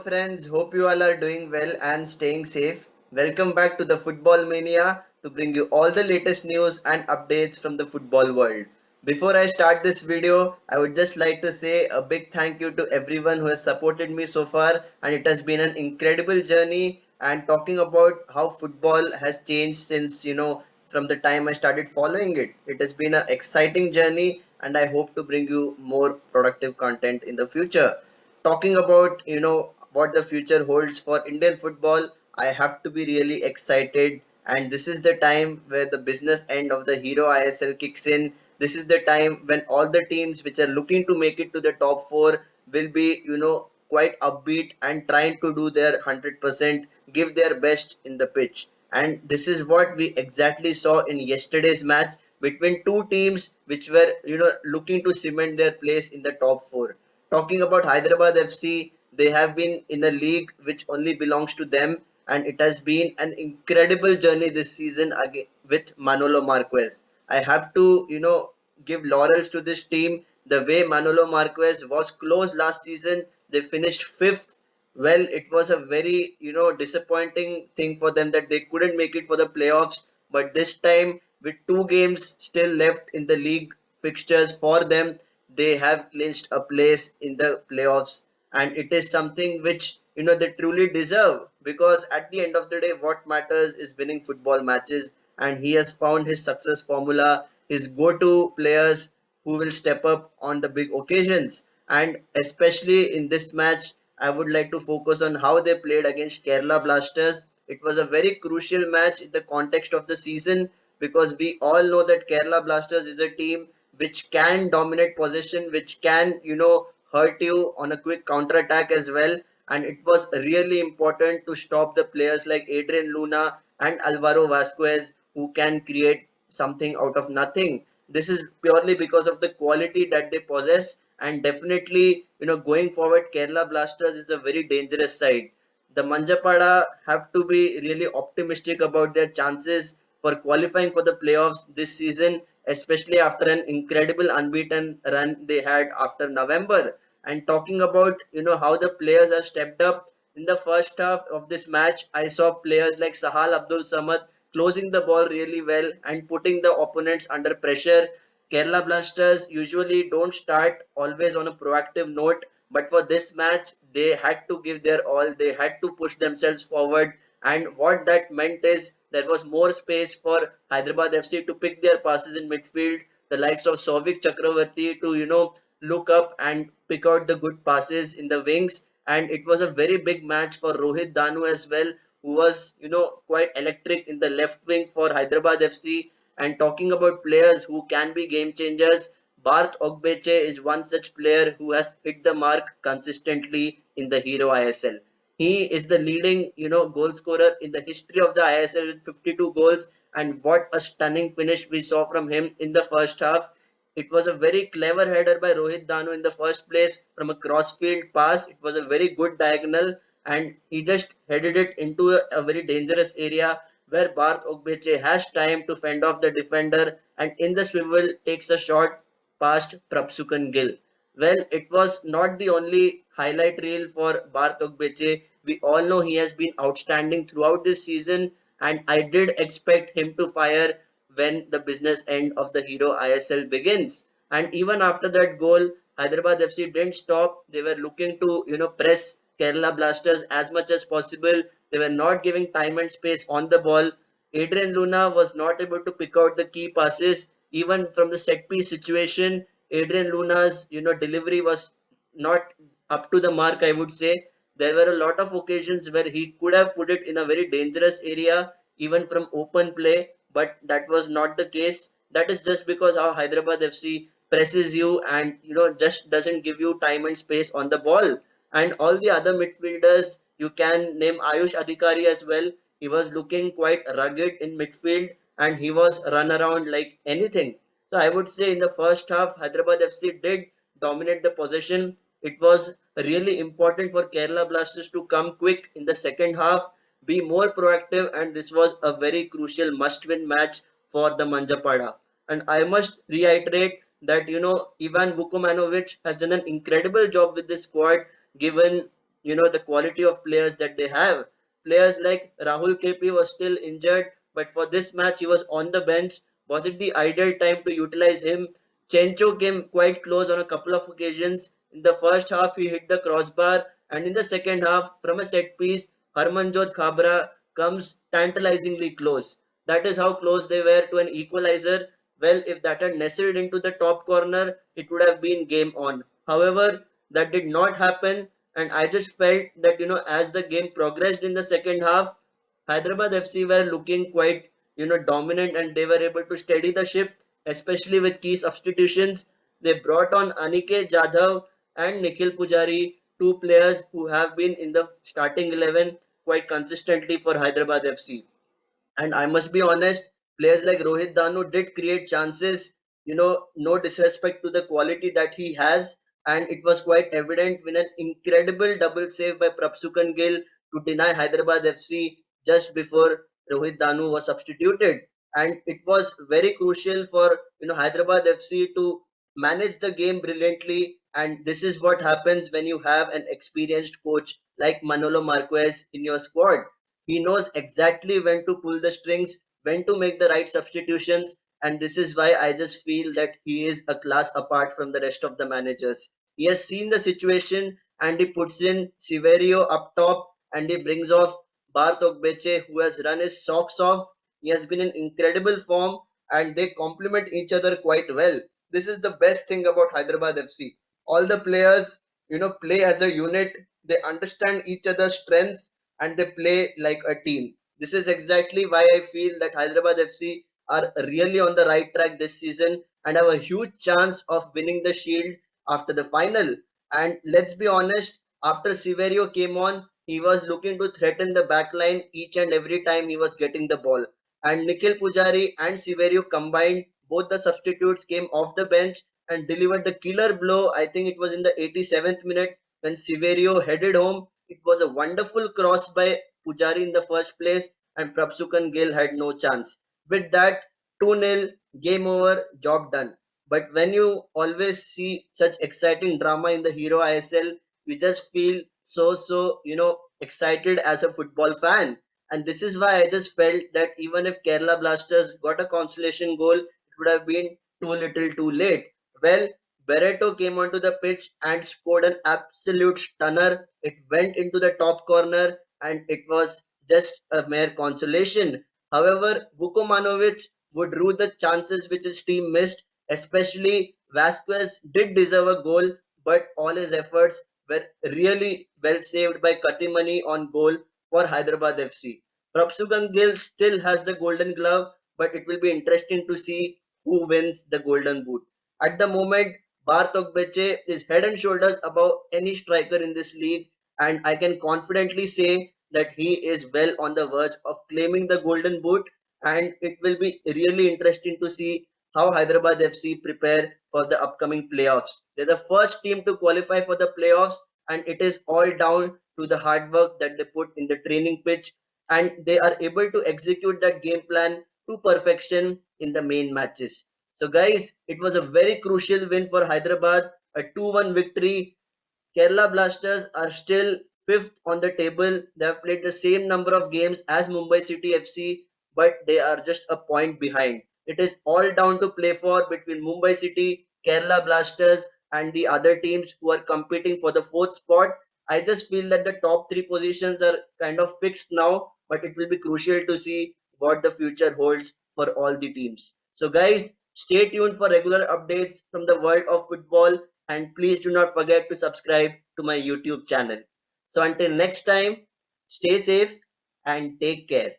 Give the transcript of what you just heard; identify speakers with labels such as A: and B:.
A: friends, hope you all are doing well and staying safe. Welcome back to the Football Mania to bring you all the latest news and updates from the football world. Before I start this video, I would just like to say a big thank you to everyone who has supported me so far, and it has been an incredible journey. And talking about how football has changed since from the time I started following it. It has been an exciting journey, and I hope to bring you more productive content in the future. Talking about what the future holds for Indian football, I have to be really excited, and this is the time where the business end of the Hero ISL kicks in. This is the time when all the teams which are looking to make it to the top 4 will be quite upbeat and trying to do their 100%, give their best in the pitch. And this is what we exactly saw in yesterday's match between two teams which were looking to cement their place in the top 4. Talking about Hyderabad FC, they have been in a league which only belongs to them, and it has been an incredible journey this season again with Manolo Marquez. I have to, give laurels to this team. The way Manolo Marquez was close last season, they finished fifth. Well, it was a very, disappointing thing for them that they couldn't make it for the playoffs. But this time, with two games still left in the league fixtures for them, they have clinched a place in the playoffs, and it is something which they truly deserve, because at the end of the day what matters is winning football matches, and he has found his success formula, his go-to players who will step up on the big occasions. And especially in this match, I would like to focus on how they played against Kerala Blasters. It was a very crucial match in the context of the season, because we all know that Kerala Blasters is a team which can dominate possession, which can, hurt you on a quick counter attack as well. And it was really important to stop the players like Adrian Luna and Alvaro Vasquez, who can create something out of nothing. This is purely because of the quality that they possess, and definitely, going forward, Kerala Blasters is a very dangerous side. The Manjapada have to be really optimistic about their chances for qualifying for the playoffs this season, especially after an incredible unbeaten run they had after November. And talking about how the players have stepped up in the first half of this match, I saw players like Sahal Abdul Samad closing the ball really well and putting the opponents under pressure. Kerala Blasters usually don't start always on a proactive note, but for this match, they had to give their all. They had to push themselves forward, and what that meant is there was more space for Hyderabad FC to pick their passes in midfield. The likes of Souvik Chakravarti to look up and pick out the good passes in the wings. And it was a very big match for Rohit Danu as well, who was quite electric in the left wing for Hyderabad FC. And talking about players who can be game changers, Bart Ogbeche is one such player who has hit the mark consistently in the Hero ISL. He is the leading, goal scorer in the history of the ISL with 52 goals. And what a stunning finish we saw from him in the first half. It was a very clever header by Rohit Danu in the first place from a crossfield pass. It was a very good diagonal, and he just headed it into a very dangerous area where Bart Ogbeche has time to fend off the defender, and in the swivel takes a shot past Prabsukan Gill. Well, it was not the only highlight reel for Bart Ogbeche. We all know he has been outstanding throughout this season, and I did expect him to fire when the business end of the Hero ISL begins. And even after that goal, Hyderabad FC didn't stop. They were looking to, press Kerala Blasters as much as possible. They were not giving time and space on the ball. Adrian Luna was not able to pick out the key passes. Even from the set piece situation, Adrian Luna's, delivery was not up to the mark, I would say. There were a lot of occasions where he could have put it in a very dangerous area, even from open play, but that was not the case. That is just because how Hyderabad FC presses you and just doesn't give you time and space on the ball. And all the other midfielders, you can name Ayush Adhikari as well. He was looking quite rugged in midfield, and he was run around like anything. So I would say in the first half, Hyderabad FC did dominate the possession. It was really important for Kerala Blasters to come quick in the second half, be more proactive, and this was a very crucial must-win match for the Manjapada. And I must reiterate that Ivan Vukomanovic has done an incredible job with this squad, given the quality of players that they have. Players like Rahul KP was still injured, but for this match he was on the bench. Was it the ideal time to utilize him? Chencho came quite close on a couple of occasions. In the first half, he hit the crossbar, and in the second half, from a set piece, Harmanjot Khabra comes tantalizingly close. That is how close they were to an equalizer. Well, if that had nestled into the top corner, it would have been game on. However, that did not happen, and I just felt that as the game progressed in the second half, Hyderabad FC were looking quite dominant, and they were able to steady the ship, especially with key substitutions. They brought on Anike Jadhav and Nikhil Pujari, two players who have been in the starting 11 quite consistently for Hyderabad FC. And I must be honest, players like Rohit Danu did create chances, no disrespect to the quality that he has. And it was quite evident with an incredible double save by Prabsukan Gill to deny Hyderabad FC just before Rohit Danu was substituted. And it was very crucial for Hyderabad FC to manage the game brilliantly. And this is what happens when you have an experienced coach like Manolo Marquez in your squad. He knows exactly when to pull the strings, when to make the right substitutions, and this is why I just feel that he is a class apart from the rest of the managers. He has seen the situation and he puts in Siverio up top and he brings off Bart Ogbeche, who has run his socks off. He has been in incredible form and they complement each other quite well. This is the best thing about Hyderabad FC. All the players, play as a unit. They understand each other's strengths and they play like a team. This is exactly why I feel that Hyderabad FC are really on the right track this season and have a huge chance of winning the Shield after the final. And let's be honest, after Siverio came on, he was looking to threaten the backline each and every time he was getting the ball. And Nikhil Pujari and Siverio combined, both the substitutes came off the bench and delivered the killer blow. I think it was in the 87th minute when Siverio headed home. It was a wonderful cross by Pujari in the first place, and Prabsukan Gill had no chance. With that, 2-0, game over, job done. But when you always see such exciting drama in the Hero ISL, you just feel so excited as a football fan. And this is why I just felt that even if Kerala Blasters got a consolation goal, it would have been too little too late. Well, Barretto came onto the pitch and scored an absolute stunner. It went into the top corner and it was just a mere consolation. However, Vukomanovic would rue the chances which his team missed, especially Vasquez did deserve a goal, but all his efforts were really well saved by Katimani on goal for Hyderabad FC. Prabsugan Gill still has the golden glove, but it will be interesting to see who wins the golden boot. At the moment, Bart Ogbeche is head and shoulders above any striker in this league, and I can confidently say that he is well on the verge of claiming the golden boot. And it will be really interesting to see how Hyderabad FC prepare for the upcoming playoffs. They're the first team to qualify for the playoffs, and it is all down to the hard work that they put in the training pitch, and they are able to execute that game plan to perfection in the main matches. So, guys, it was a very crucial win for Hyderabad, a 2-1 victory. Kerala Blasters are still fifth on the table. They have played the same number of games as Mumbai City FC, but they are just a point behind. It is all down to play for between Mumbai City, Kerala Blasters, and the other teams who are competing for the fourth spot. I just feel that the top three positions are kind of fixed now, but it will be crucial to see what the future holds for all the teams. So, guys, stay tuned for regular updates from the world of football and please do not forget to subscribe to my YouTube channel. So until next time, stay safe and take care.